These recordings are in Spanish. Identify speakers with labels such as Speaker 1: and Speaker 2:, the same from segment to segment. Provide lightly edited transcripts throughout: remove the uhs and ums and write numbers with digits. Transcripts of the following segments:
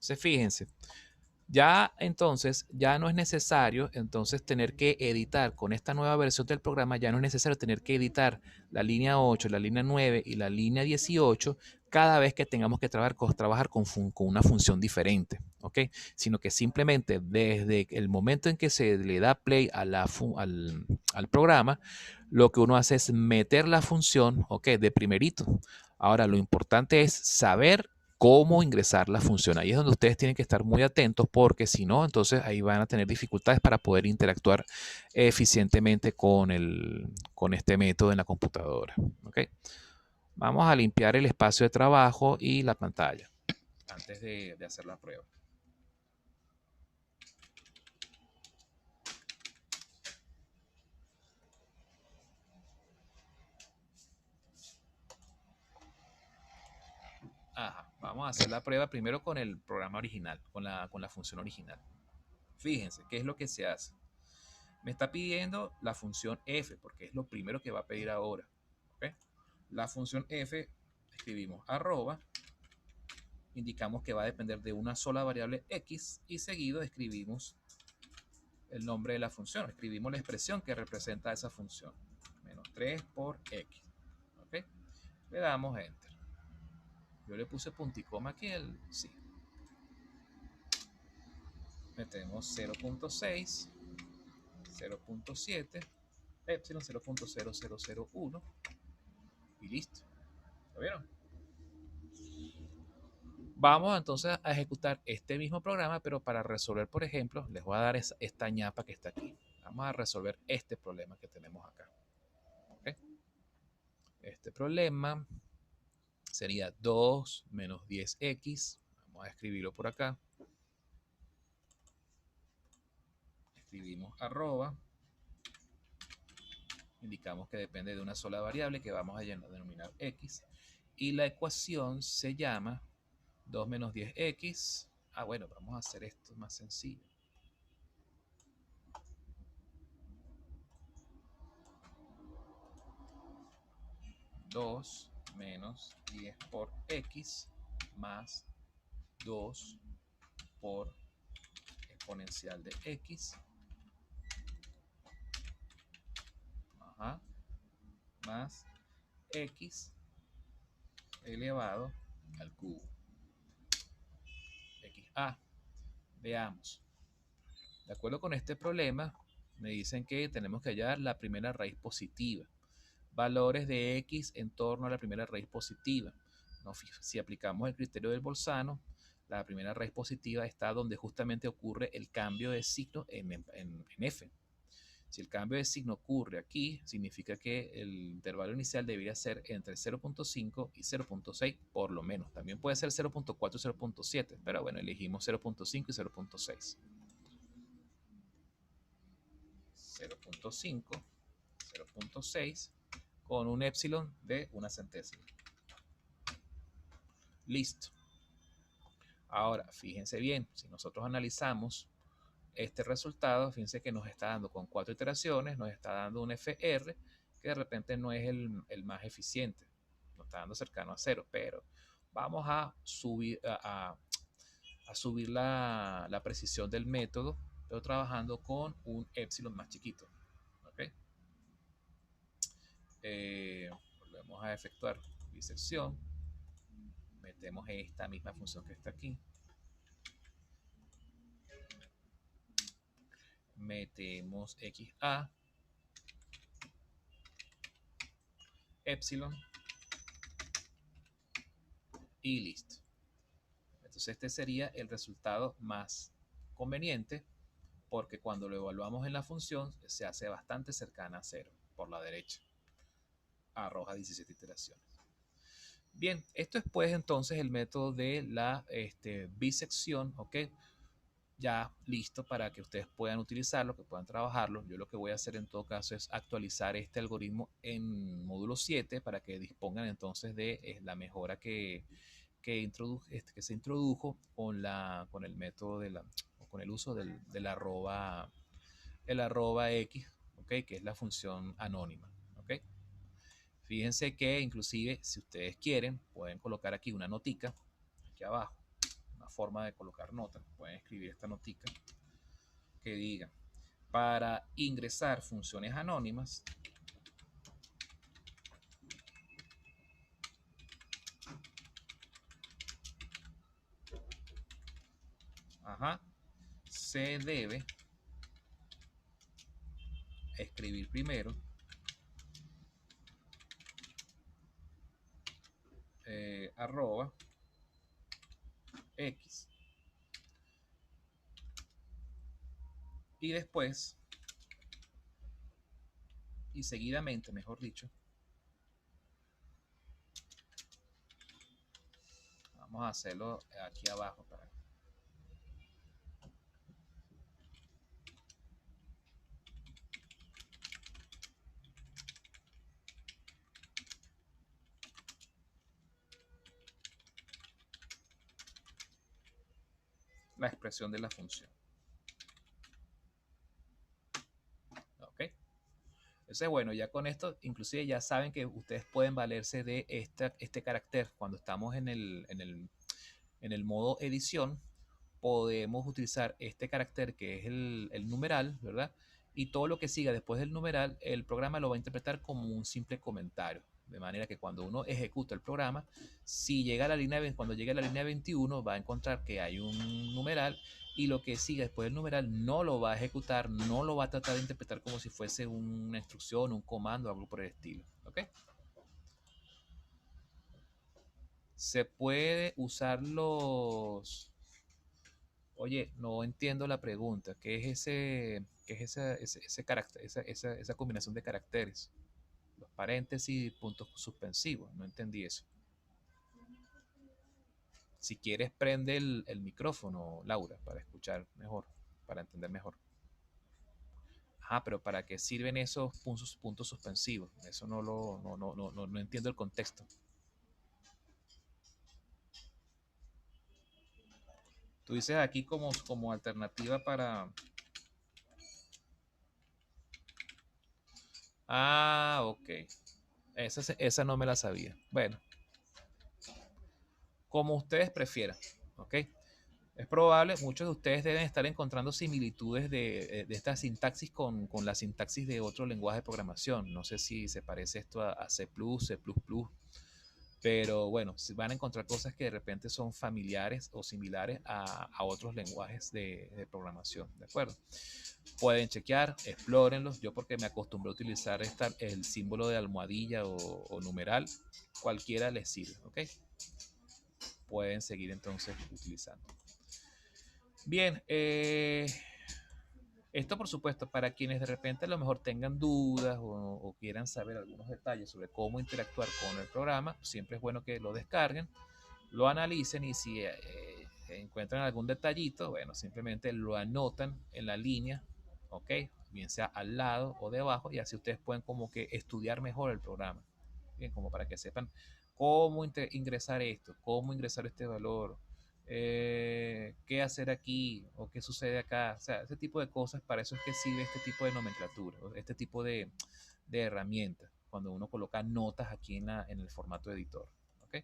Speaker 1: Entonces, fíjense, ya entonces, ya no es necesario entonces tener que editar con esta nueva versión del programa, ya no es necesario tener que editar la línea 8, la línea 9 y la línea 18 cada vez que tengamos que trabajar con una función diferente, ¿ok? Sino que simplemente desde el momento en que se le da play a al programa, lo que uno hace es meter la función, ¿ok? De primerito. Ahora, lo importante es saber cómo ingresar la función. Ahí es donde ustedes tienen que estar muy atentos porque si no, entonces ahí van a tener dificultades para poder interactuar eficientemente con este método en la computadora. ¿Okay? Vamos a limpiar el espacio de trabajo y la pantalla antes de hacer la prueba. Ajá, vamos a hacer la prueba primero con el programa original, con la función original. Fíjense, ¿qué es lo que se hace? Me está pidiendo la función f, porque es lo primero que va a pedir ahora. ¿Okay? La función f, escribimos arroba, indicamos que va a depender de una sola variable x y seguido escribimos el nombre de la función. Escribimos la expresión que representa esa función. Menos 3 por x. ¿Okay? Le damos enter. Yo le puse punto y coma aquí, sí. Metemos 0.6, 0.7, epsilon 0.0001 y listo. ¿Lo vieron? Vamos entonces a ejecutar este mismo programa, pero para resolver, por ejemplo, les voy a dar esta ñapa que está aquí. Vamos a resolver este problema que tenemos acá. ¿Okay? Este problema sería 2 menos 10x. Vamos a escribirlo por acá. Escribimos arroba. Indicamos que depende de una sola variable que vamos a denominar x. Y la ecuación se llama 2 menos 10x. Ah, bueno, vamos a hacer esto más sencillo. 2 menos 10 por x más 2 por exponencial de x, ajá, más x elevado al cubo. XA. Veamos. De acuerdo con este problema, me dicen que tenemos que hallar la primera raíz positiva. Valores de x en torno a la primera raíz positiva. No, si aplicamos el criterio del Bolzano, la primera raíz positiva está donde justamente ocurre el cambio de signo en f. Si el cambio de signo ocurre aquí, significa que el intervalo inicial debería ser entre 0.5 y 0.6 por lo menos. También puede ser 0.4 y 0.7, pero bueno, elegimos 0.5 y 0.6. 0.5, 0.6 con un epsilon de una centésima. Listo. Ahora, fíjense bien, si nosotros analizamos este resultado, fíjense que nos está dando con 4 iteraciones, nos está dando un FR que de repente no es el más eficiente, nos está dando cercano a 0, pero vamos a subir, subir la precisión del método, pero trabajando con un epsilon más chiquito. ¿Okay? Volvemos a efectuar bisección, metemos esta misma función que está aquí, metemos XA, epsilon y listo. Entonces este sería el resultado más conveniente porque cuando lo evaluamos en la función se hace bastante cercana a 0 por la derecha. Arroja 17 iteraciones. Bien, esto es pues entonces el método de la bisección, ¿ok? Ya listo para que ustedes puedan utilizarlo, que puedan trabajarlo. Yo lo que voy a hacer en todo caso es actualizar este algoritmo en módulo 7 para que dispongan entonces de la mejora que se introdujo con el método con el uso del arroba x, ¿okay? Que es la función anónima. ¿Okay? Fíjense que inclusive si ustedes quieren pueden colocar aquí una notica, aquí abajo, una forma de colocar notas. Pueden escribir esta notica que diga, para ingresar funciones anónimas, se debe escribir primero arroba X y después y seguidamente, mejor dicho, vamos a hacerlo aquí abajo para la expresión de la función. ¿Ok? Entonces, bueno, ya con esto, inclusive ya saben que ustedes pueden valerse de este carácter cuando estamos en el modo edición. Podemos utilizar este carácter que es el numeral, ¿verdad? Y todo lo que siga después del numeral, el programa lo va a interpretar como un simple comentario. De manera que cuando uno ejecuta el programa, si llega a la línea, cuando llegue a la línea 21, va a encontrar que hay un numeral y lo que siga después del numeral no lo va a ejecutar, no lo va a tratar de interpretar como si fuese una instrucción, un comando, algo por el estilo. ¿Ok? Se puede usar los... Oye, no entiendo la pregunta. ¿Qué es ese carácter, esa combinación de caracteres? Los paréntesis y puntos suspensivos. No entendí eso. Si quieres, prende el micrófono, Laura, para escuchar mejor, para entender mejor. Ah, pero ¿para qué sirven esos puntos suspensivos? Eso no entiendo el contexto. Tú dices aquí como alternativa para... Ah, ok. Esa no me la sabía. Bueno, como ustedes prefieran. ¿Ok? Es probable, muchos de ustedes deben estar encontrando similitudes de esta sintaxis con la sintaxis de otro lenguaje de programación. No sé si se parece esto a C++, C++, pero bueno, van a encontrar cosas que de repente son familiares o similares a otros lenguajes de programación, ¿de acuerdo? Pueden chequear, explórenlos. Yo porque me acostumbré a utilizar el símbolo de almohadilla o numeral, cualquiera les sirve, ¿ok? Pueden seguir entonces utilizando. Bien, esto por supuesto para quienes de repente a lo mejor tengan dudas o quieran saber algunos detalles sobre cómo interactuar con el programa, siempre es bueno que lo descarguen, lo analicen y si encuentran algún detallito, bueno, simplemente lo anotan en la línea, ¿ok? Bien sea al lado o debajo y así ustedes pueden como que estudiar mejor el programa, bien, como para que sepan cómo ingresar esto, cómo ingresar este valor, qué hacer aquí o qué sucede acá. O sea, ese tipo de cosas, para eso es que sirve este tipo de nomenclatura, este tipo de herramientas, cuando uno coloca notas aquí en el formato editor. ¿Ok?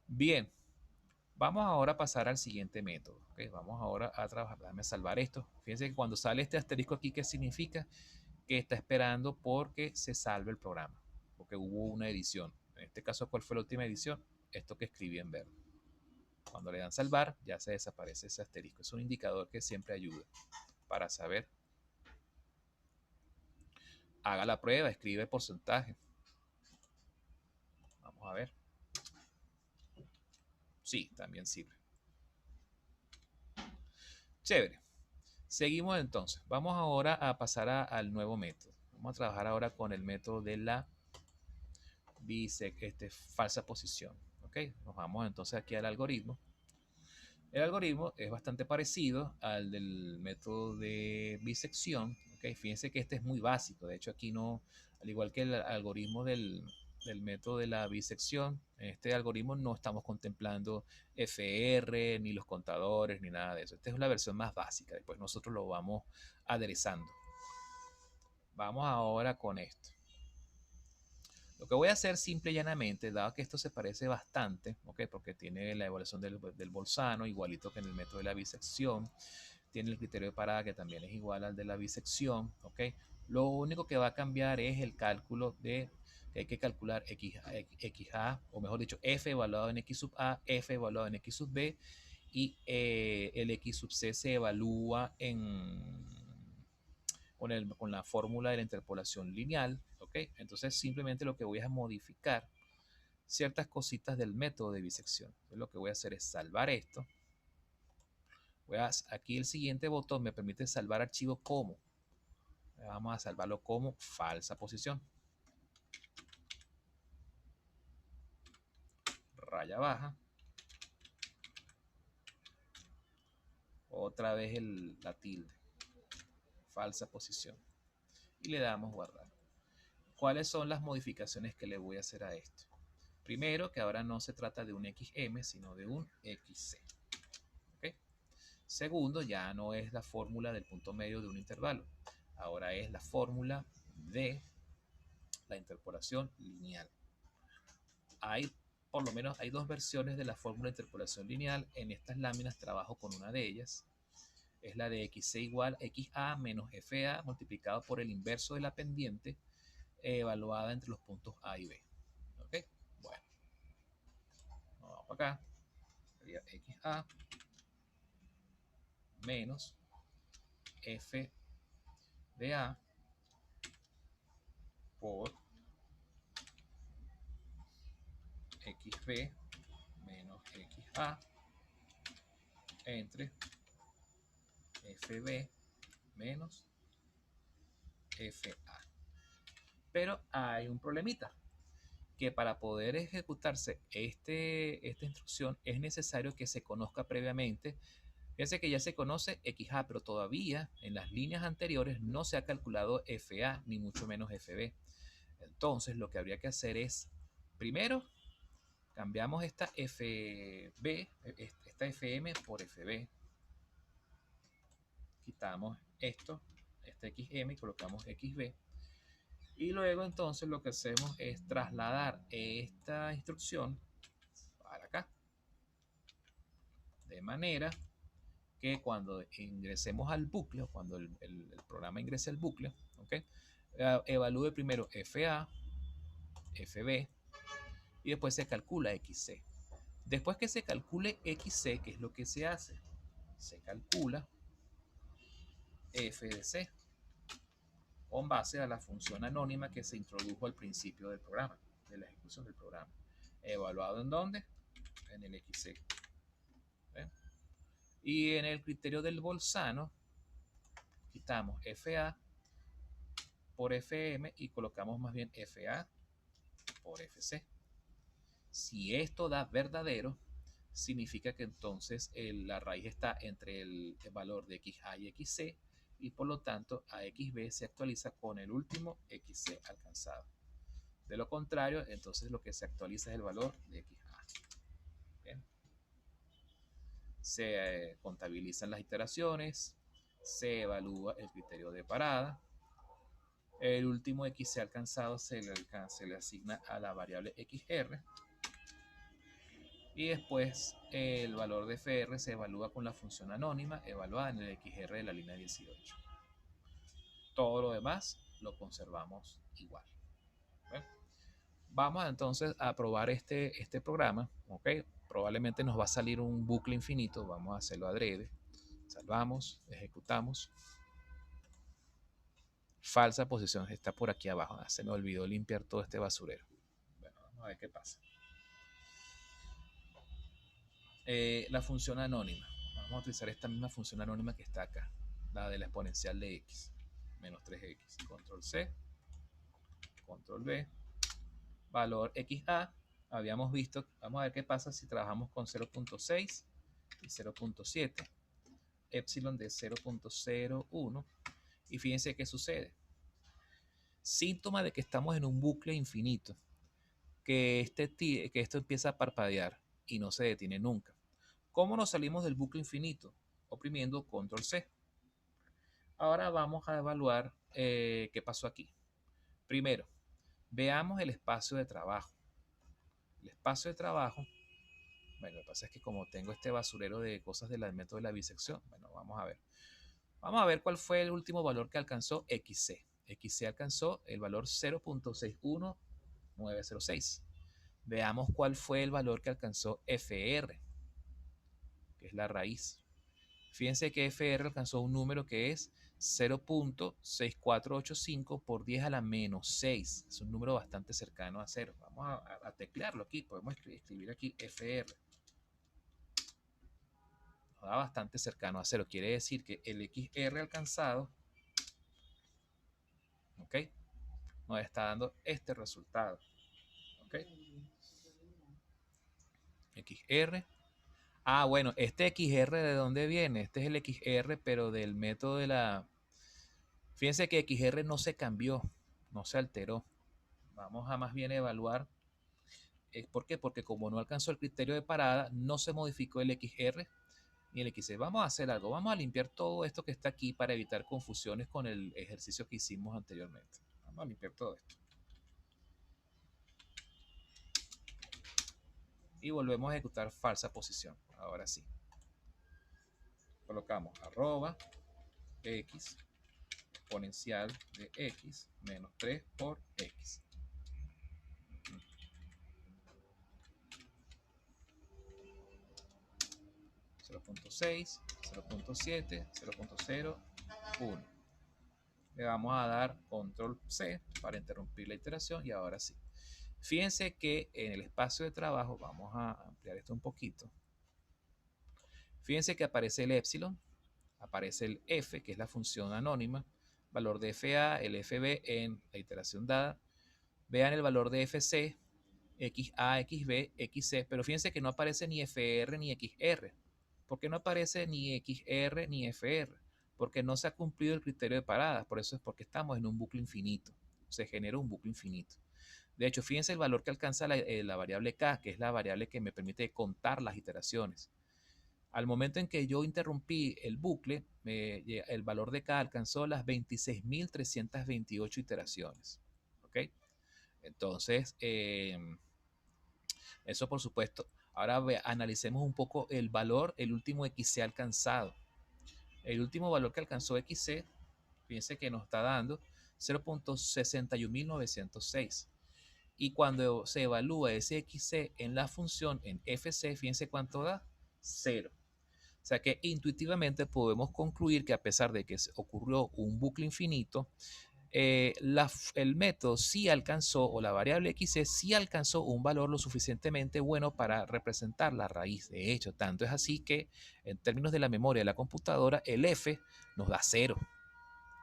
Speaker 1: Bien, vamos ahora a pasar al siguiente método. ¿Ok? Vamos ahora a trabajar. Déjame salvar esto. Fíjense que cuando sale este asterisco aquí, ¿qué significa? Que está esperando porque se salve el programa, porque hubo una edición. En este caso, ¿cuál fue la última edición? Esto que escribí en verde. Cuando le dan salvar, ya se desaparece ese asterisco. Es un indicador que siempre ayuda para saber. Haga la prueba, escribe porcentaje. Vamos a ver. Sí, también sirve. Chévere. Seguimos entonces. Vamos ahora a pasar al nuevo método. Vamos a trabajar ahora con el método de la falsa posición. ¿Ok? Nos vamos entonces aquí al algoritmo. El algoritmo es bastante parecido al del método de bisección. ¿Okay? Fíjense que este es muy básico. De hecho, aquí no, al igual que el algoritmo del método de la bisección, en este algoritmo no estamos contemplando FR, ni los contadores, ni nada de eso. Esta es la versión más básica. Después nosotros lo vamos aderezando. Vamos ahora con esto. Lo que voy a hacer simple y llanamente, dado que esto se parece bastante, ¿ok? Porque tiene la evaluación del Bolzano, igualito que en el método de la bisección, tiene el criterio de parada que también es igual al de la bisección, ¿ok? Lo único que va a cambiar es el cálculo de que hay que calcular XA, o mejor dicho, F evaluado en X sub A, F evaluado en X sub B, y el X sub C se evalúa con la fórmula de la interpolación lineal, ¿ok? Entonces simplemente lo que voy a modificar ciertas cositas del método de bisección. Entonces, lo que voy a hacer es salvar esto. Aquí el siguiente botón me permite salvar archivo como. Vamos a salvarlo como falsa posición. Raya baja. Otra vez la tilde. Falsa posición. Y le damos guardar. ¿Cuáles son las modificaciones que le voy a hacer a esto? Primero, que ahora no se trata de un XM, sino de un XC. ¿Okay? Segundo, ya no es la fórmula del punto medio de un intervalo. Ahora es la fórmula de la interpolación lineal. Por lo menos hay dos versiones de la fórmula de interpolación lineal. En estas láminas trabajo con una de ellas. Es la de XC igual XA menos FA multiplicado por el inverso de la pendiente evaluada entre los puntos A y B. ¿Ok? Bueno. Vamos para acá. Sería XA menos F de A por XB menos XA entre FB menos FA. Pero hay un problemita, que para poder ejecutarse esta instrucción es necesario que se conozca previamente. Fíjense que ya se conoce XA, pero todavía en las líneas anteriores no se ha calculado FA ni mucho menos FB. Entonces lo que habría que hacer es, primero, cambiamos esta FB, esta FM por FB. Quitamos esto, este XM y colocamos XB. Y luego entonces lo que hacemos es trasladar esta instrucción para acá. De manera que cuando ingresemos al bucle, cuando el programa ingrese al bucle, ¿okay? Evalúe primero FA, FB y después se calcula XC. Después que se calcule XC, ¿qué es lo que se hace? Se calcula F de C con base a la función anónima que se introdujo al principio del programa, de la ejecución del programa. ¿Evaluado en dónde? En el XC. ¿Ven? Y en el criterio del Bolzano, quitamos FA por FM y colocamos más bien FA por FC. Si esto da verdadero, significa que entonces la raíz está entre el valor de XA y XC y por lo tanto AXB se actualiza con el último XC alcanzado. De lo contrario, entonces lo que se actualiza es el valor de XA. Bien. Se contabilizan las iteraciones, se evalúa el criterio de parada. El último XC alcanzado se le asigna a la variable XR. Y después el valor de FR se evalúa con la función anónima evaluada en el XR de la línea 18. Todo lo demás lo conservamos igual. ¿Ven? Vamos entonces a probar este programa. ¿Okay? Probablemente nos va a salir un bucle infinito. Vamos a hacerlo adrede. Salvamos, ejecutamos. Falsa posición, está por aquí abajo. Se me olvidó limpiar todo este basurero. Bueno, vamos a ver qué pasa. La función anónima. Vamos a utilizar esta misma función anónima que está acá, la de la exponencial de x, menos 3x. Control C, Control V, valor XA. Habíamos visto, vamos a ver qué pasa si trabajamos con 0.6 y 0.7, epsilon de 0.01. Y fíjense qué sucede. Síntoma de que estamos en un bucle infinito, que esto empieza a parpadear y no se detiene nunca. ¿Cómo nos salimos del bucle infinito? Oprimiendo Control C. Ahora vamos a evaluar qué pasó aquí. Primero, Veamos el espacio de trabajo. El espacio de trabajo, bueno, lo que pasa es que como tengo este basurero de cosas del método de la bisección, bueno, vamos a ver. Vamos a ver cuál fue el último valor que alcanzó XC. XC alcanzó el valor 0.61906. Veamos cuál fue el valor que alcanzó FR, que es la raíz. Fíjense que FR alcanzó un número que es 0.6485 por 10 a la menos 6. Es un número bastante cercano a 0. Vamos a teclearlo aquí. Podemos escribir aquí FR. Nos da bastante cercano a 0. Quiere decir que el XR alcanzado, ¿ok?, nos está dando este resultado. ¿Ok? XR. Ah, bueno, este XR, ¿de dónde viene? Este es el XR, pero del método de la... Fíjense que XR no se cambió, no se alteró. Vamos a más bien evaluar. ¿Por qué? Porque como no alcanzó el criterio de parada, no se modificó el XR ni el XC. Vamos a hacer algo. Vamos a limpiar todo esto que está aquí para evitar confusiones con el ejercicio que hicimos anteriormente. Vamos a limpiar todo esto. Y volvemos a ejecutar falsa posición. Ahora sí. Colocamos arroba x exponencial de x menos 3 por x. 0.6, 0.7, 0.01. Le vamos a dar control C para interrumpir la iteración y ahora sí. Fíjense que en el espacio de trabajo, vamos a ampliar esto un poquito. Fíjense que aparece el epsilon, aparece el f, que es la función anónima, valor de fa, el fb en la iteración dada. Vean el valor de fc, xa, xb, xc, pero fíjense que no aparece ni fr ni xr. ¿Por qué no aparece ni xr ni fr? Porque no se ha cumplido el criterio de parada. Por eso es porque estamos en un bucle infinito. Se genera un bucle infinito. De hecho, fíjense el valor que alcanza la variable k, que es la variable que me permite contar las iteraciones. Al momento en que yo interrumpí el bucle, el valor de k alcanzó las 26.328 iteraciones. ¿Ok? Entonces, eso por supuesto. Ahora analicemos un poco el valor, el último XC alcanzado. El último valor que alcanzó XC, fíjense que nos está dando 0.61906. Y cuando se evalúa ese XC en la función en FC, fíjense cuánto da, 0. O sea que intuitivamente podemos concluir que a pesar de que ocurrió un bucle infinito, el método sí alcanzó, o la variable XC sí alcanzó un valor lo suficientemente bueno para representar la raíz. De hecho, tanto es así que en términos de la memoria de la computadora, el F nos da 0.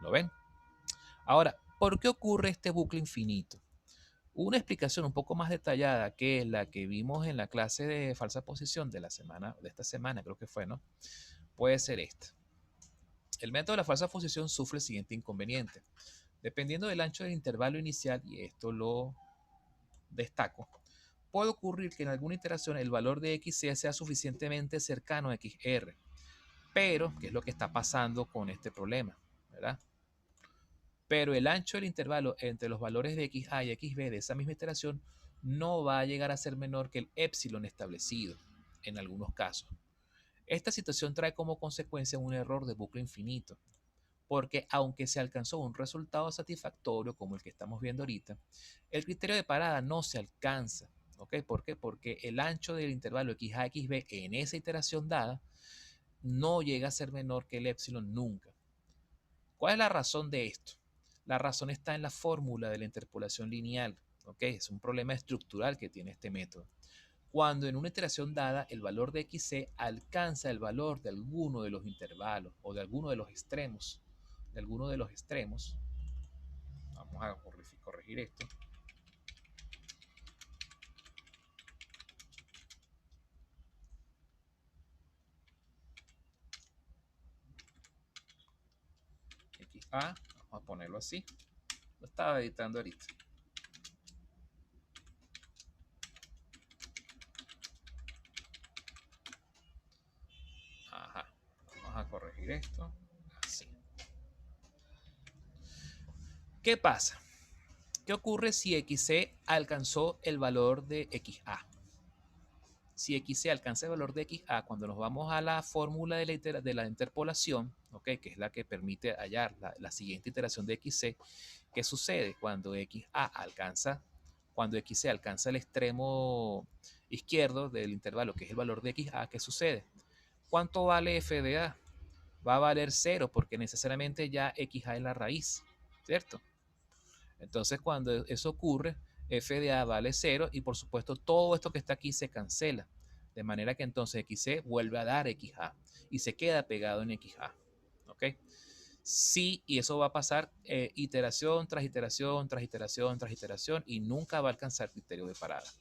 Speaker 1: ¿Lo ven? Ahora, ¿por qué ocurre este bucle infinito? Una explicación un poco más detallada que la que vimos en la clase de falsa posición de esta semana, creo que fue, ¿no? Puede ser esta. El método de la falsa posición sufre el siguiente inconveniente. Dependiendo del ancho del intervalo inicial, y esto lo destaco, puede ocurrir que en alguna iteración el valor de XC sea suficientemente cercano a XR, pero, ¿qué es lo que está pasando con este problema? ¿Verdad? Pero el ancho del intervalo entre los valores de XA y XB de esa misma iteración no va a llegar a ser menor que el epsilon establecido en algunos casos. Esta situación trae como consecuencia un error de bucle infinito, porque aunque se alcanzó un resultado satisfactorio como el que estamos viendo ahorita, el criterio de parada no se alcanza. ¿Ok? ¿Por qué? Porque el ancho del intervalo XA XB en esa iteración dada no llega a ser menor que el epsilon nunca. ¿Cuál es la razón de esto? La razón está en la fórmula de la interpolación lineal. ¿Ok? Es un problema estructural que tiene este método. Cuando en una iteración dada el valor de XC alcanza el valor de alguno de los intervalos o de alguno de los extremos, vamos a corregir esto. XA, vamos a ponerlo así. Lo estaba editando ahorita. Ajá. Vamos a corregir esto. Así. ¿Qué pasa? ¿Qué ocurre si XC alcanzó el valor de XA? Si XC alcanza el valor de XA, cuando nos vamos a la fórmula de la interpolación, ¿okay? Que es la que permite hallar la siguiente iteración de XC, ¿qué sucede cuando cuando XC alcanza el extremo izquierdo del intervalo, que es el valor de XA? ¿Qué sucede? ¿Cuánto vale f de a? Va a valer 0 porque necesariamente ya XA es la raíz, ¿cierto? Entonces, cuando eso ocurre, f de a vale 0 y por supuesto todo esto que está aquí se cancela. De manera que entonces XC vuelve a dar XA y se queda pegado en XA. ¿Ok? Sí, y eso va a pasar iteración tras iteración, tras iteración, tras iteración y nunca va a alcanzar criterio de parada.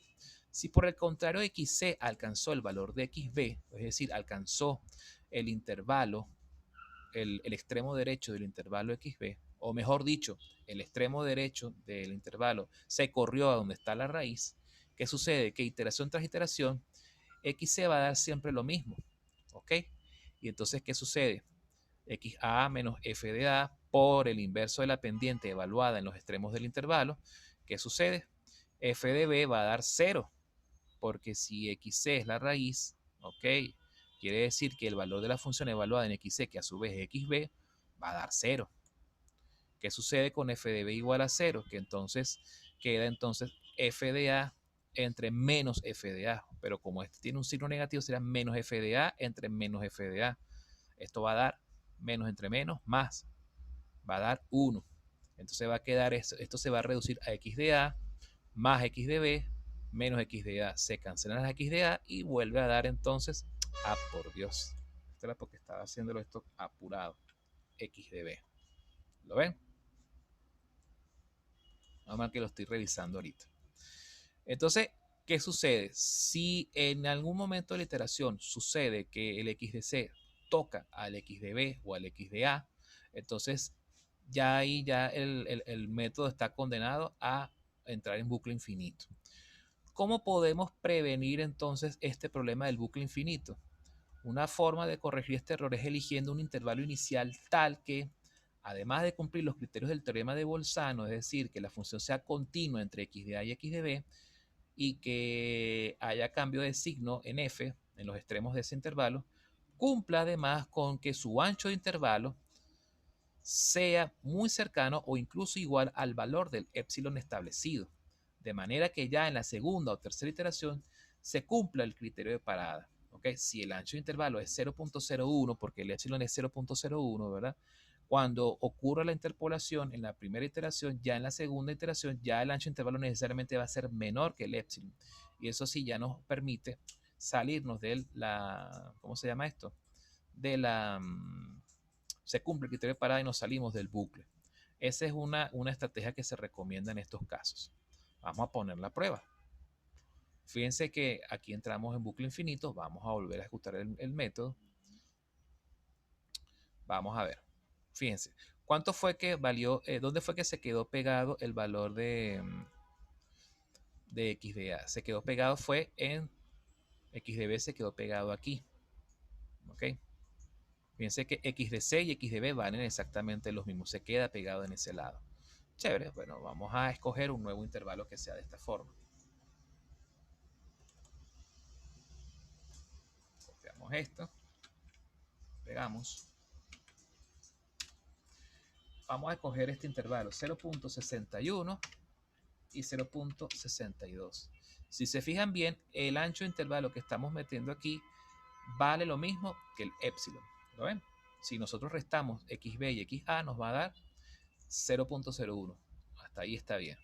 Speaker 1: Si por el contrario XC alcanzó el valor de XB, es decir, alcanzó el intervalo, el extremo derecho del intervalo XB, o mejor dicho, el extremo derecho del intervalo se corrió a donde está la raíz, ¿qué sucede? Que iteración tras iteración, XC va a dar siempre lo mismo, ¿ok? Y entonces, ¿qué sucede? XA menos f de a por el inverso de la pendiente evaluada en los extremos del intervalo, ¿qué sucede? F de b va a dar 0, porque si XC es la raíz, ¿ok? Quiere decir que el valor de la función evaluada en XC, que a su vez es XB, va a dar 0. ¿Qué sucede con f de b igual a 0? Que entonces queda entonces f de a entre menos f de a. Pero como este tiene un signo negativo, será menos f de a entre menos f de a. Esto va a dar menos entre menos más. Va a dar 1. Entonces va a quedar esto se va a reducir a x de a más x de b menos x de a. Se cancelan las x de a y vuelve a dar entonces, por Dios. Esto era porque estaba haciéndolo esto apurado. X de b. ¿Lo ven? Nada más que lo estoy revisando ahorita. Entonces, ¿qué sucede? Si en algún momento de la iteración sucede que el x de c toca al x de b o al x de a, entonces ya ahí ya el método está condenado a entrar en bucle infinito. ¿Cómo podemos prevenir entonces este problema del bucle infinito? Una forma de corregir este error es eligiendo un intervalo inicial tal que, además de cumplir los criterios del teorema de Bolzano, es decir, que la función sea continua entre x de a y x de b, y que haya cambio de signo en f, en los extremos de ese intervalo, cumpla además con que su ancho de intervalo sea muy cercano o incluso igual al valor del épsilon establecido, de manera que ya en la segunda o tercera iteración se cumpla el criterio de parada. ¿Okay? Si el ancho de intervalo es 0.01, porque el épsilon es 0.01, ¿verdad? Cuando ocurra la interpolación en la primera iteración, ya en la segunda iteración, ya el ancho de intervalo necesariamente va a ser menor que el épsilon. Y eso sí ya nos permite salirnos de la, ¿cómo se llama esto? De la, se cumple el criterio de parada y nos salimos del bucle. Esa es una estrategia que se recomienda en estos casos. Vamos a poner la prueba. Fíjense que aquí entramos en bucle infinito. Vamos a volver a ejecutar el método. Vamos a ver. Fíjense. ¿Cuánto fue que valió? ¿Dónde fue que se quedó pegado el valor de x de a? Se quedó pegado fue en x de b, se quedó pegado aquí. ¿Ok? Fíjense que x de c y x de b valen exactamente los mismos. Se queda pegado en ese lado. Chévere. Bueno, vamos a escoger un nuevo intervalo que sea de esta forma. Copiamos esto. Pegamos. Vamos a escoger este intervalo 0.61 y 0.62. Si se fijan bien, el ancho de intervalo que estamos metiendo aquí vale lo mismo que el épsilon. ¿Lo ven? Si nosotros restamos xb y xa, nos va a dar 0.01. Hasta ahí está bien.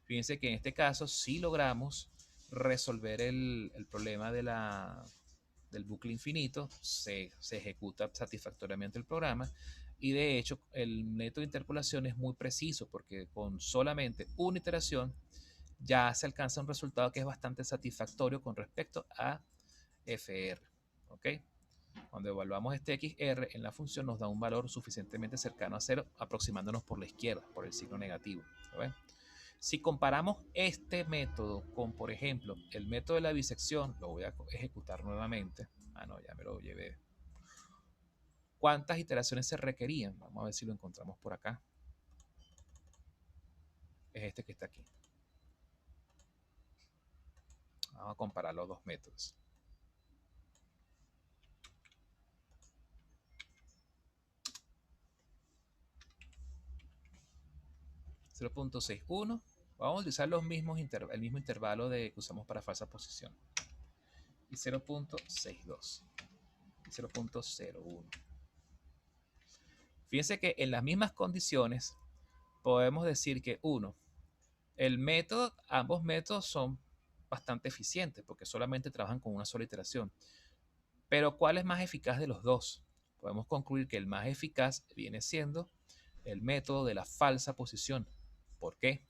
Speaker 1: Fíjense que en este caso sí logramos resolver el problema del bucle infinito. Se ejecuta satisfactoriamente el programa. Y de hecho, el método de interpolación es muy preciso porque con solamente una iteración ya se alcanza un resultado que es bastante satisfactorio con respecto a FR. ¿Ok? Cuando evaluamos este XR en la función nos da un valor suficientemente cercano a 0, aproximándonos por la izquierda, por el signo negativo. ¿Lo ven? Si comparamos este método con, por ejemplo, el método de la bisección, lo voy a ejecutar nuevamente. Ah, no, ya me lo llevé. ¿Cuántas iteraciones se requerían? Vamos a ver si lo encontramos por acá. Es este que está aquí. Vamos a comparar los dos métodos. .61. Vamos a utilizar el mismo intervalo que usamos para falsa posición. Y 0.62. Y 0.01. Fíjense que en las mismas condiciones podemos decir que ambos métodos son bastante eficientes porque solamente trabajan con una sola iteración. Pero ¿cuál es más eficaz de los dos? Podemos concluir que el más eficaz viene siendo el método de la falsa posición. ¿Por qué?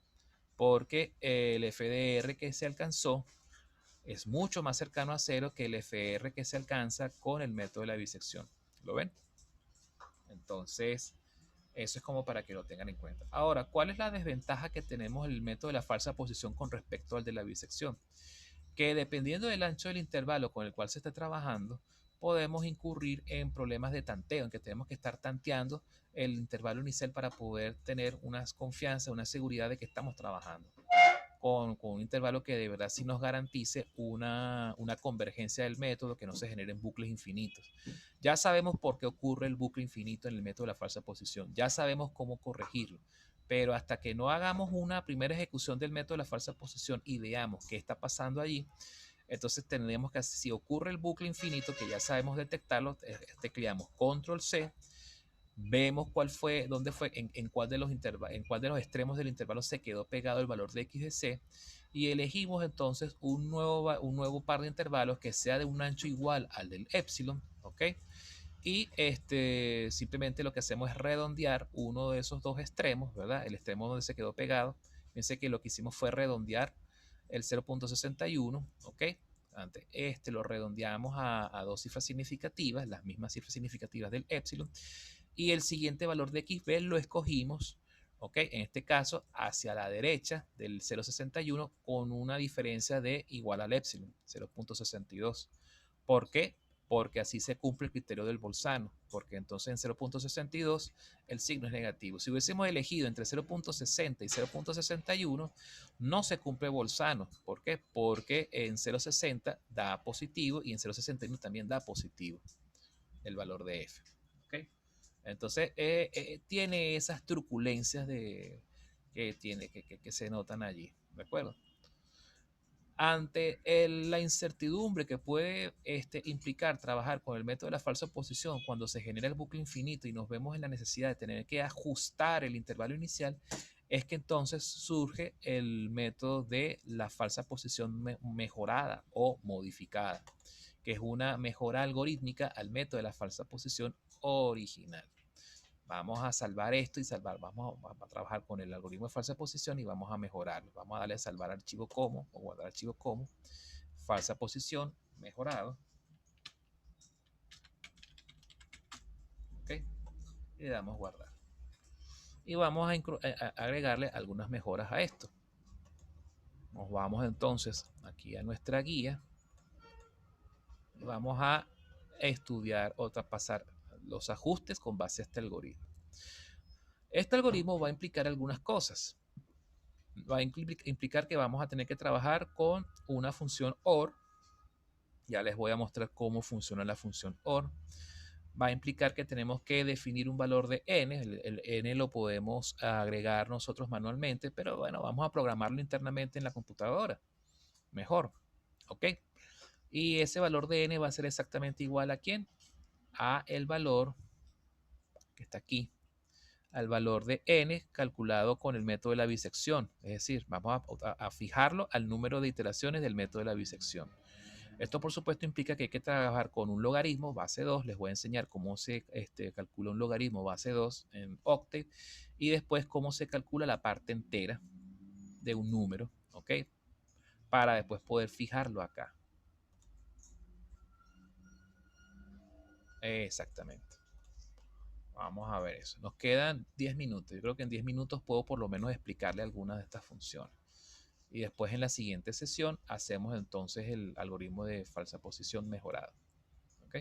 Speaker 1: Porque el FDR que se alcanzó es mucho más cercano a cero que el FR que se alcanza con el método de la bisección. ¿Lo ven? Entonces, eso es como para que lo tengan en cuenta. Ahora, ¿cuál es la desventaja que tenemos en el método de la falsa posición con respecto al de la bisección? Que dependiendo del ancho del intervalo con el cual se está trabajando, podemos incurrir en problemas de tanteo, en que tenemos que estar tanteando el intervalo inicial para poder tener una confianza, una seguridad de que estamos trabajando con un intervalo que de verdad sí nos garantice una convergencia del método, que no se generen bucles infinitos. Ya sabemos por qué ocurre el bucle infinito en el método de la falsa posición, ya sabemos cómo corregirlo, pero hasta que no hagamos una primera ejecución del método de la falsa posición y veamos qué está pasando allí, entonces tendríamos que, si ocurre el bucle infinito, que ya sabemos detectarlo, tecleamos control C, vemos dónde fue, en cuál de los extremos del intervalo se quedó pegado el valor de x de c, y elegimos entonces un nuevo par de intervalos que sea de un ancho igual al del epsilon, ¿ok? Y simplemente lo que hacemos es redondear uno de esos dos extremos, ¿verdad? El extremo donde se quedó pegado. Fíjense que lo que hicimos fue redondear el 0.61, ¿ok? Antes lo redondeamos a dos cifras significativas, las mismas cifras significativas del epsilon, y el siguiente valor de xb lo escogimos, ¿ok? En este caso, hacia la derecha del 0.61 con una diferencia de igual al epsilon, 0.62. ¿Por qué? Porque así se cumple el criterio del Bolzano, porque entonces en 0.62 el signo es negativo. Si hubiésemos elegido entre 0.60 y 0.61, no se cumple Bolzano. ¿Por qué? Porque en 0.60 da positivo y en 0.61 también da positivo el valor de f. ¿Okay? Entonces tiene esas truculencias que se notan allí. ¿De acuerdo? Ante la incertidumbre que puede implicar trabajar con el método de la falsa posición cuando se genera el bucle infinito y nos vemos en la necesidad de tener que ajustar el intervalo inicial, es que entonces surge el método de la falsa posición mejorada o modificada, que es una mejora algorítmica al método de la falsa posición original. Vamos a salvar esto y vamos a trabajar con el algoritmo de falsa posición y vamos a mejorarlo. Vamos a darle a salvar archivo como o guardar archivo como falsa posición mejorado. ¿Ok? Y le damos guardar. Y vamos a agregarle algunas mejoras a esto. Nos vamos entonces aquí a nuestra guía. Y vamos a estudiar o traspasar los ajustes con base a este algoritmo. Este algoritmo va a implicar algunas cosas. Va a implicar que vamos a tener que trabajar con una función OR. Ya les voy a mostrar cómo funciona la función OR. Va a implicar que tenemos que definir un valor de n. El n lo podemos agregar nosotros manualmente, pero bueno, vamos a programarlo internamente en la computadora. Mejor. ¿Ok? Y ese valor de n va a ser exactamente igual a ¿quién? A el valor que está aquí, al valor de n calculado con el método de la bisección. Es decir, vamos a fijarlo al número de iteraciones del método de la bisección. Esto, por supuesto, implica que hay que trabajar con un logaritmo base 2. Les voy a enseñar cómo se calcula un logaritmo base 2 en Octave y después cómo se calcula la parte entera de un número, ¿ok? Para después poder fijarlo acá. Exactamente. Vamos a ver eso. Nos quedan 10 minutos. Yo creo que en 10 minutos puedo por lo menos explicarle algunas de estas funciones. Y después en la siguiente sesión hacemos entonces el algoritmo de falsa posición mejorado. ¿Ok?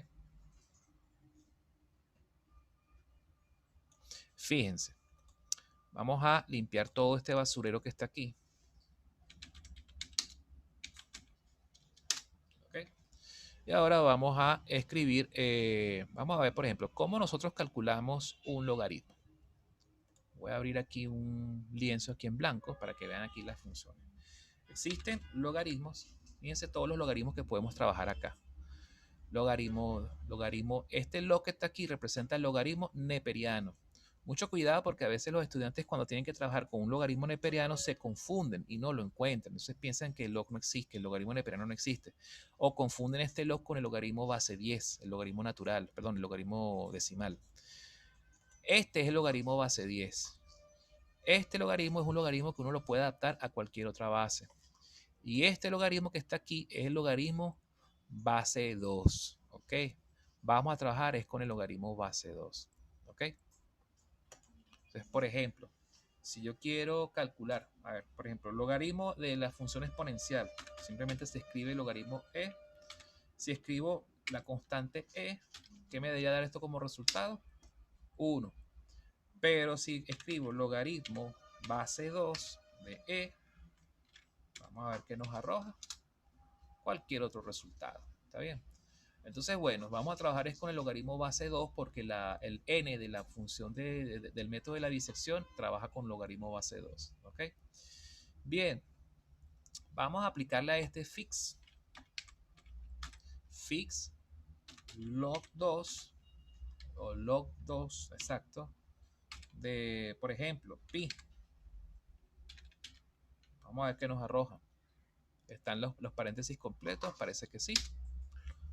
Speaker 1: Fíjense, vamos a limpiar todo este basurero que está aquí. ¿Okay? Y ahora vamos a escribir, vamos a ver, por ejemplo, cómo nosotros calculamos un logaritmo. Voy a abrir aquí un lienzo aquí en blanco para que vean aquí las funciones. Existen logaritmos, fíjense todos los logaritmos que podemos trabajar acá. Logaritmo, este log que está aquí representa el logaritmo neperiano. Mucho cuidado porque a veces los estudiantes cuando tienen que trabajar con un logaritmo neperiano se confunden y no lo encuentran. Entonces piensan que el log no existe, que el logaritmo neperiano no existe. O confunden este log con el logaritmo base 10, el logaritmo natural, perdón, el logaritmo decimal. Este es el logaritmo base 10. Este logaritmo es un logaritmo que uno lo puede adaptar a cualquier otra base. Y este logaritmo que está aquí es el logaritmo base 2. ¿Ok? Vamos a trabajar es con el logaritmo base 2. ¿Ok? Entonces, por ejemplo, si yo quiero calcular, a ver, por ejemplo, el logaritmo de la función exponencial, simplemente se escribe el logaritmo e. Si escribo la constante e, ¿qué me debería dar esto como resultado? 1. Pero si escribo logaritmo base 2 de e, vamos a ver qué nos arroja. Cualquier otro resultado. ¿Está bien? Entonces, bueno, vamos a trabajar es con el logaritmo base 2 porque el n de la función del método de la bisección trabaja con logaritmo base 2. ¿Ok? Bien, vamos a aplicarle a este fix. Fix log 2 o log 2, exacto, de, por ejemplo, pi. Vamos a ver qué nos arroja. ¿Están los paréntesis completos? Parece que sí.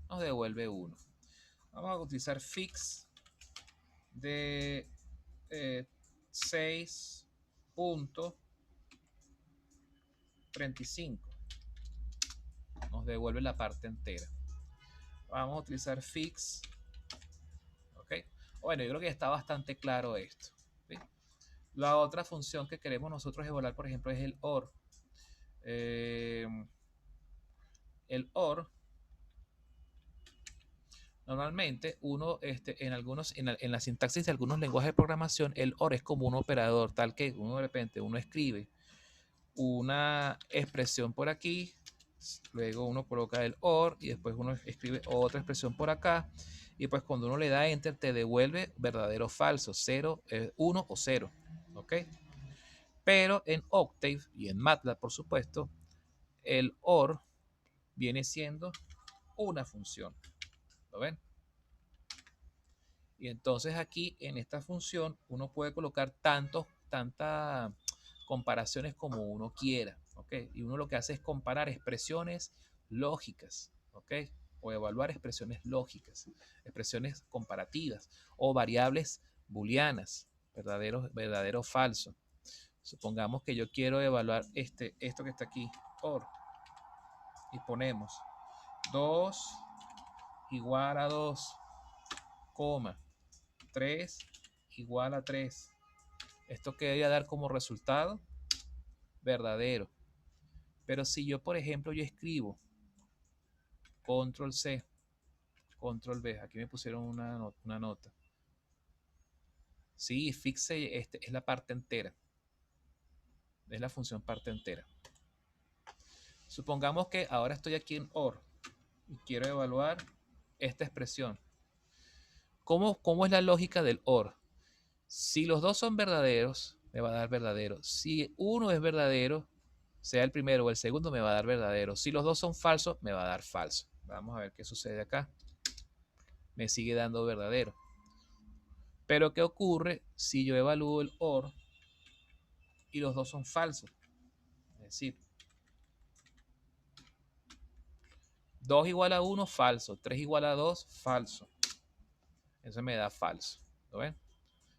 Speaker 1: Nos devuelve 1. Vamos a utilizar fix de 6.35. Nos devuelve la parte entera. Vamos a utilizar fix. ¿Ok? Bueno, yo creo que está bastante claro esto. ¿Sí? La otra función que queremos nosotros evaluar, por ejemplo, es el OR. El OR, normalmente uno, en la sintaxis de algunos lenguajes de programación, el OR es como un operador, tal que uno de repente uno escribe una expresión por aquí, luego uno coloca el OR y después uno escribe otra expresión por acá y pues cuando uno le da enter te devuelve verdadero o falso, 0, 1 o 0, ¿ok? Pero en Octave y en MATLAB, por supuesto, el OR viene siendo una función, ¿lo ven? Y entonces aquí en esta función uno puede colocar tantas comparaciones como uno quiera, ¿ok? Y uno lo que hace es comparar expresiones lógicas, ¿ok? O evaluar expresiones lógicas, expresiones comparativas o variables booleanas, verdadero o falso. Supongamos que yo quiero evaluar esto que está aquí, OR, y ponemos 2 igual a 2, 3 igual a 3. Esto que debería dar como resultado verdadero. Pero si yo, por ejemplo, yo escribo control C, control B, aquí me pusieron una nota. Sí, fixe es la parte entera. Es la función parte entera. Supongamos que ahora estoy aquí en OR y quiero evaluar esta expresión. ¿Cómo es la lógica del OR? Si los dos son verdaderos, me va a dar verdadero. Si uno es verdadero, sea el primero o el segundo, me va a dar verdadero. Si los dos son falsos, me va a dar falso. Vamos a ver qué sucede acá. Me sigue dando verdadero. Pero ¿qué ocurre si yo evalúo el OR y los dos son falsos? Es decir, 2 igual a 1, falso. 3 igual a 2, falso. Eso me da falso. ¿Lo ven?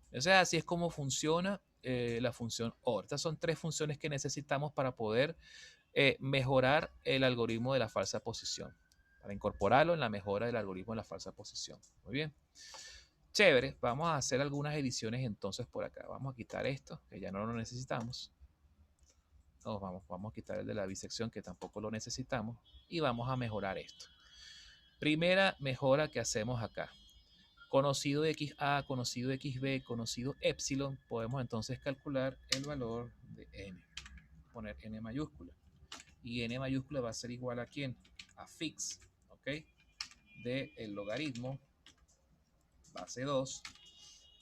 Speaker 1: Entonces así es como funciona la función OR. Estas son 3 funciones que necesitamos para poder mejorar el algoritmo de la falsa posición. Para incorporarlo en la mejora del algoritmo de la falsa posición. Muy bien. Chévere. Vamos a hacer algunas ediciones entonces por acá. Vamos a quitar esto, que ya no lo necesitamos. Vamos a quitar el de la bisección, que tampoco lo necesitamos. Y vamos a mejorar esto. Primera mejora que hacemos acá. Conocido XA, conocido XB, conocido epsilon, podemos entonces calcular el valor de n. Poner n mayúscula. Y n mayúscula va a ser igual a ¿quién? A fix, ¿ok? De el logaritmo base 2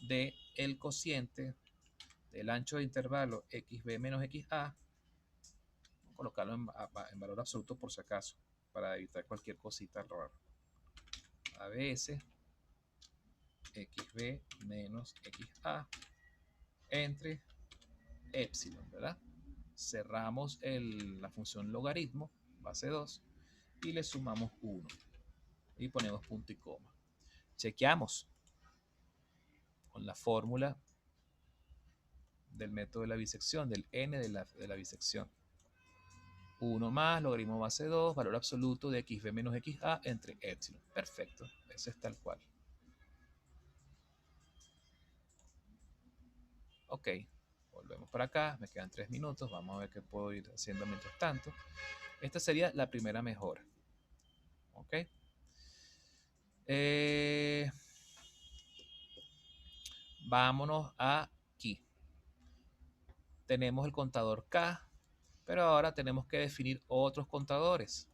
Speaker 1: de el cociente del ancho de intervalo xb menos xa. Vamos a colocarlo en valor absoluto por si acaso, para evitar cualquier cosita rara. ABS xb menos xa entre epsilon, ¿verdad? Cerramos la función logaritmo, base 2, y le sumamos 1. Y ponemos punto y coma. Chequeamos con la fórmula del método de la bisección, del n de la bisección. 1 más logaritmo base 2, valor absoluto de xb menos xa entre epsilon. Perfecto, eso es tal cual. Ok, volvemos para acá, me quedan 3 minutos, vamos a ver qué puedo ir haciendo mientras tanto. Esta sería la primera mejora. Ok. Vámonos aquí. Tenemos el contador K, pero ahora tenemos que definir otros contadores.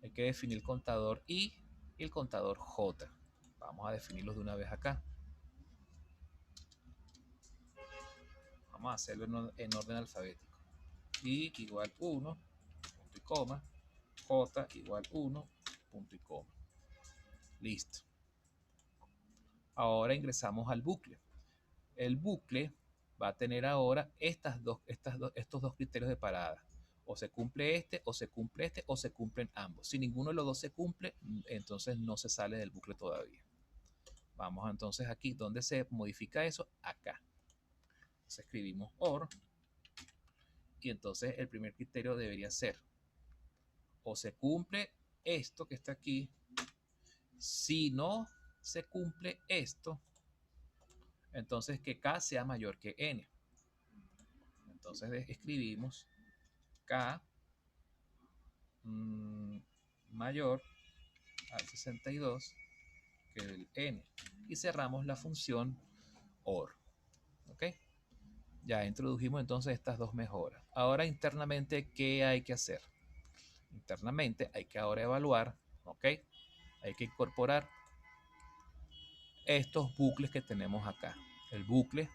Speaker 1: Hay que definir el contador I y el contador J. Vamos a definirlos de una vez acá. Vamos a hacerlo en orden alfabético. I igual 1, punto y coma. J igual 1, punto y coma. Listo. Ahora ingresamos al bucle. El bucle va a tener ahora estos dos criterios de parada. O se cumple este, o se cumple este, o se cumplen ambos. Si ninguno de los dos se cumple, entonces no se sale del bucle todavía. Vamos entonces aquí, ¿dónde se modifica eso? Acá. Entonces escribimos OR. Y entonces el primer criterio debería ser, o se cumple esto que está aquí. Si no se cumple esto, entonces que K sea mayor que N. Entonces escribimos K mayor al 62 que el N. Y cerramos la función OR. ¿Ok? Ya introdujimos entonces estas dos mejoras. Ahora internamente, ¿qué hay que hacer? Internamente hay que ahora evaluar, ¿ok? Hay que incorporar estos bucles que tenemos acá. El bucle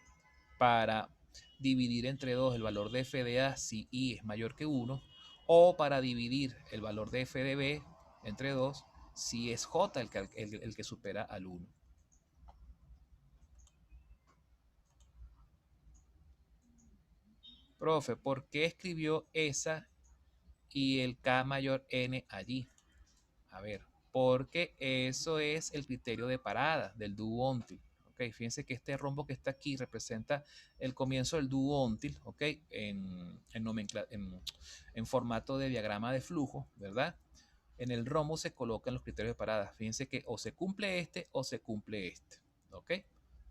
Speaker 1: para dividir entre 2 el valor de f de a si i es mayor que 1, o para dividir el valor de f de b entre 2 si es j el que supera al 1. Profe, ¿por qué escribió esa y el k mayor n allí? A ver, porque eso es el criterio de parada del do until. Okay, fíjense que este rombo que está aquí representa el comienzo del do until, okay, en formato de diagrama de flujo, ¿verdad? En el rombo se colocan los criterios de parada. Fíjense que o se cumple este o se cumple este, ¿ok?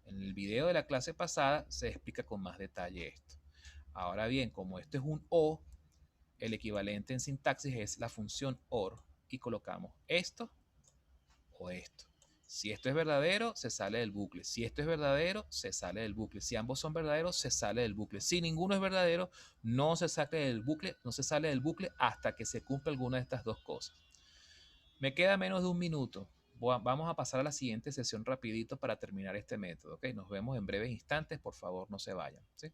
Speaker 1: En el video de la clase pasada se explica con más detalle esto. Ahora bien, como esto es un O, el equivalente en sintaxis es la función OR y colocamos esto o esto. Si esto es verdadero, se sale del bucle. Si esto es verdadero, se sale del bucle. Si ambos son verdaderos, se sale del bucle. Si ninguno es verdadero, no se saque del bucle, no se sale del bucle hasta que se cumpla alguna de estas dos cosas. Me queda menos de un minuto. Vamos a pasar a la siguiente sesión rapidito para terminar este método. ¿Ok? Nos vemos en breves instantes. Por favor, no se vayan. ¿Sí?